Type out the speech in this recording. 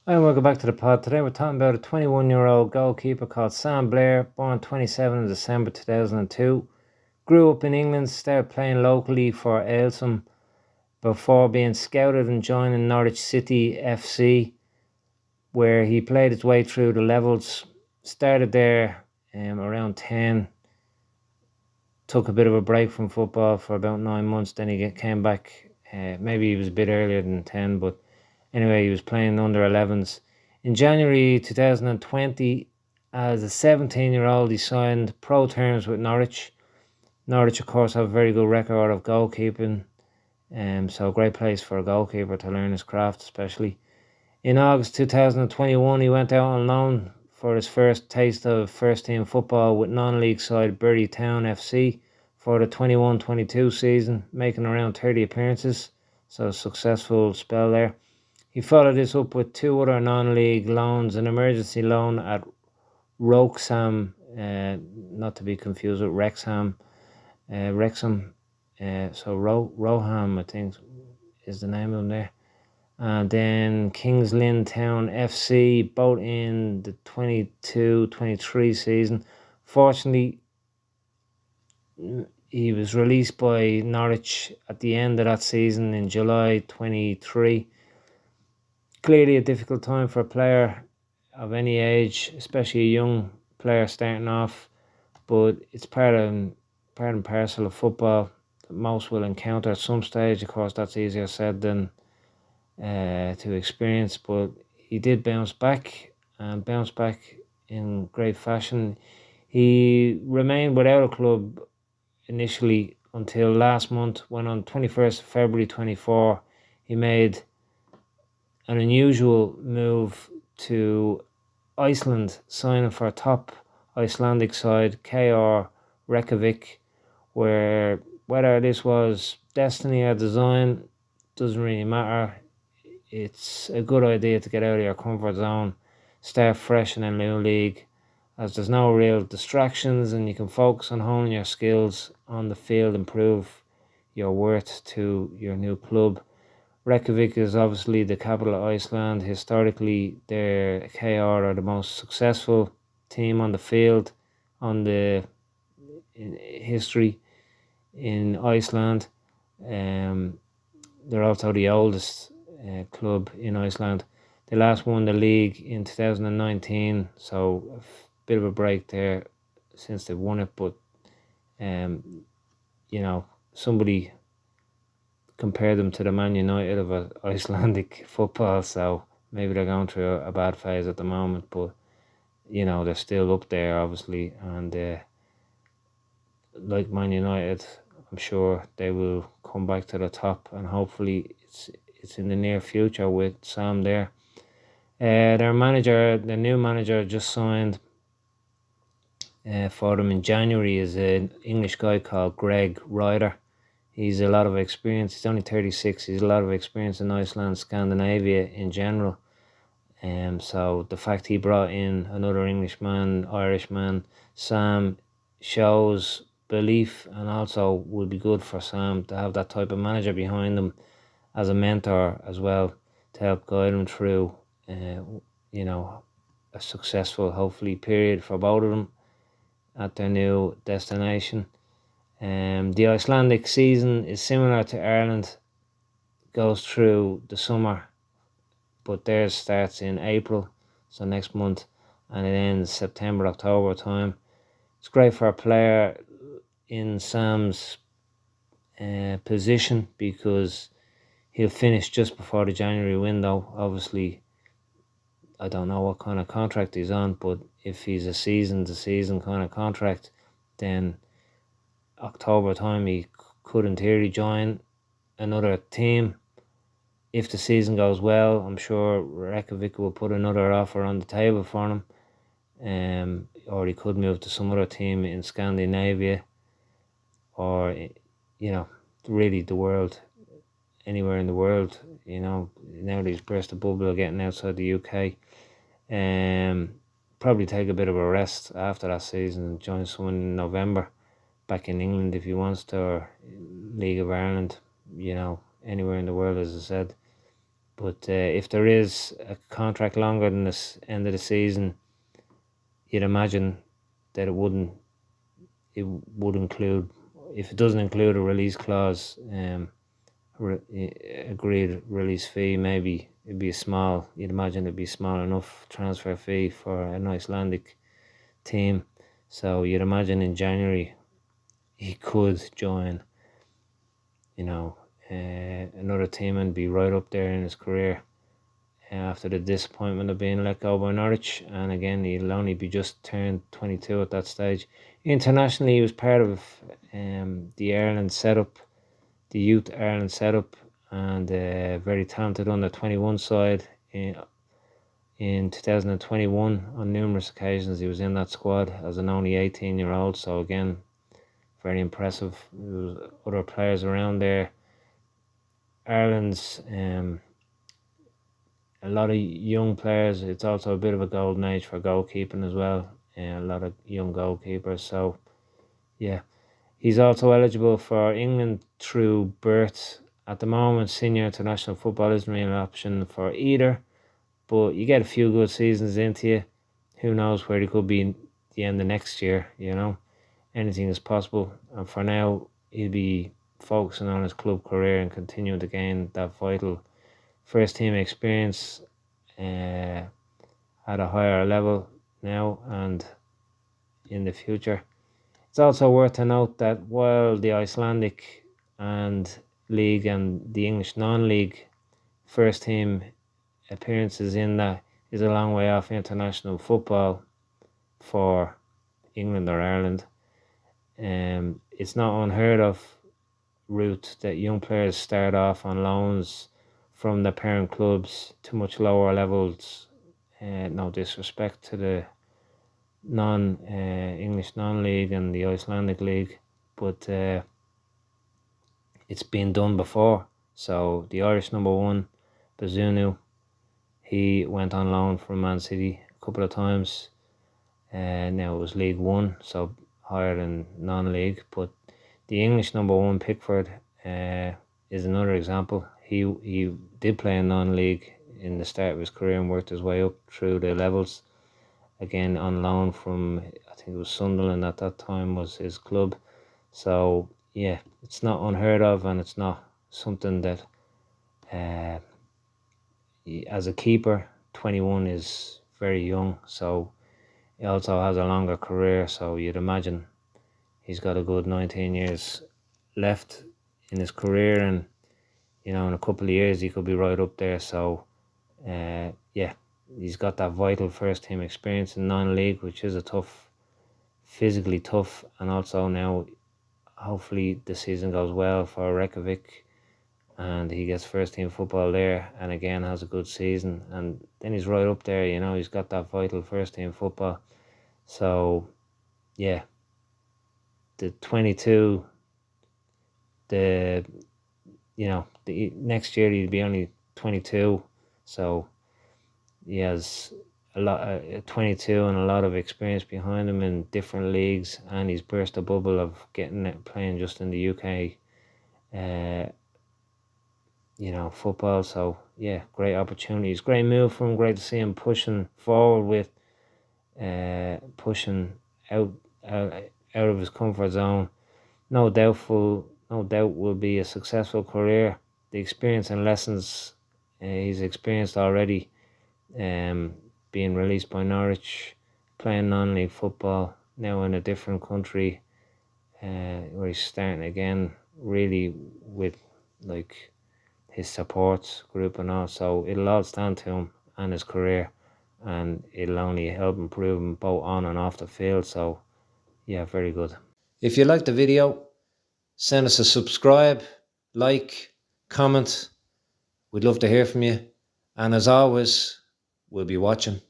Hi, and welcome back to the pod. Today we're talking about a 21-year-old goalkeeper called Sam Blair, born 27 December 2002. Grew up in England, started playing locally for Aylsham before being scouted and joining Norwich City FC, where he played his way through the levels. Started there around 10, took a bit of a break from football for about 9 months, then he came back. Maybe he was a bit earlier than 10, but anyway, he was playing under 11s. In January 2020, as a 17-year-old, he signed pro terms with Norwich. Norwich, of course, have a very good record of goalkeeping, so a great place for a goalkeeper to learn his craft, especially. In August 2021, he went out on loan for his first taste of first-team football with non-league side Bury Town FC for the 21-22 season, making around 30 appearances, so a successful spell there. He followed this up with two other non-league loans, an emergency loan at Wroxham, not to be confused with Wrexham, so Roham, I think, is the name of them there. And then Kings Lynn Town FC, both in the 22-23 season. Fortunately, he was released by Norwich at the end of that season in July 23. Clearly a difficult time for a player of any age, especially a young player starting off, but it's part and parcel of football that most will encounter at some stage. Of course, that's easier said than to experience, but he did bounce back and bounce back in great fashion. He remained without a club initially until last month, when on 21st of February 24 he made an unusual move to Iceland, signing for a top Icelandic side, KR Reykjavik, where whether this was destiny or design doesn't really matter. It's a good idea to get out of your comfort zone, start fresh in a new league, as there's no real distractions and you can focus on honing your skills on the field and prove your worth to your new club. Reykjavik is obviously the capital of Iceland. Historically, their KR are the most successful team on the field in history in Iceland. They're also the oldest club in Iceland. They last won the league in 2019, so a bit of a break there since they've won it. But somebody compare them to the Man United of Icelandic football, so maybe they're going through a bad phase at the moment, but they're still up there obviously, and like Man United, I'm sure they will come back to the top, and hopefully it's in the near future with Sam there. The new manager just signed for them in January is an English guy called Greg Ryder. He's a lot of experience. He's only 36. He's a lot of experience in Iceland, Scandinavia in general. So the fact he brought in another Englishman, Irishman, Sam, shows belief, and also would be good for Sam to have that type of manager behind him as a mentor as well, to help guide him through, a successful, hopefully, period for both of them at their new destination. The Icelandic season is similar to Ireland, goes through the summer, but theirs starts in April, so next month, and it ends September, October time. It's great for a player in Sam's position because he'll finish just before the January window. Obviously, I don't know what kind of contract he's on, but if he's a season-to-season kind of contract, then October time he could in theory join another team. If the season goes well, I'm sure Reykjavik will put another offer on the table for him, or he could move to some other team in Scandinavia, or really the world, anywhere in the world. Now that he's burst the bubble of getting outside the UK, probably take a bit of a rest after that season and join someone in November back in England if he wants to, or League of Ireland, anywhere in the world, as I said. But if there is a contract longer than this end of the season, you'd imagine that it would include, if it doesn't include a release clause, agreed release fee, maybe you'd imagine it'd be small enough transfer fee for an Icelandic team. So you'd imagine in January he could join, another team and be right up there in his career after the disappointment of being let go by Norwich. And again, he'll only be just turned 22 at that stage. Internationally, he was part of the Ireland setup, the youth Ireland setup, and very talented on the 21 side. In 2021, on numerous occasions, he was in that squad as an only 18-year-old. So again, very impressive. There was other players around there. Ireland's a lot of young players. It's also a bit of a golden age for goalkeeping as well. A lot of young goalkeepers. So yeah, he's also eligible for England through birth. At the moment, senior international football isn't really an option for either, but you get a few good seasons into you. Who knows where he could be the end of next year, Anything is possible. And for now, he'll be focusing on his club career and continuing to gain that vital first team experience at a higher level now and in the future. It's also worth to note that while the Icelandic and league and the English non-league first team appearances in that is a long way off international football for England or Ireland, it's not unheard of route that young players start off on loans from the parent clubs to much lower levels. No disrespect to the English non-league and the Icelandic league, but it's been done before. So the Irish number one, Bazunu, he went on loan from Man City a couple of times. Now it was League One, so higher than non-league. But the English number one, Pickford, is another example. He did play in non-league in the start of his career and worked his way up through the levels. Again, on loan from, I think it was Sunderland at that time was his club. So yeah, it's not unheard of, and it's not something that, as a keeper, 21 is very young. So he also has a longer career. So you'd imagine he's got a good 19 years left in his career, and in a couple of years he could be right up there. So yeah, he's got that vital first team experience in non-league, which is physically tough, and also now hopefully the season goes well for Reykjavik and he gets first team football there and again has a good season, and then he's right up there. He's got that vital first team football. So yeah, the 22, the next year he'd be only 22, so he has a lot, 22, and a lot of experience behind him in different leagues, and he's burst a bubble of playing just in the UK football. So yeah, great opportunities, great move from him. Great to see him pushing forward with pushing out of his comfort zone. No doubt will be a successful career. The experience and lessons he's experienced already, being released by Norwich, playing non-league football, now in a different country, where he's starting again, really with his support group and all. So it'll all stand to him and his career, and it'll only help improve him both on and off the field. So yeah, very good. If you liked the video, send us a subscribe, like, comment. We'd love to hear from you. And as always, we'll be watching.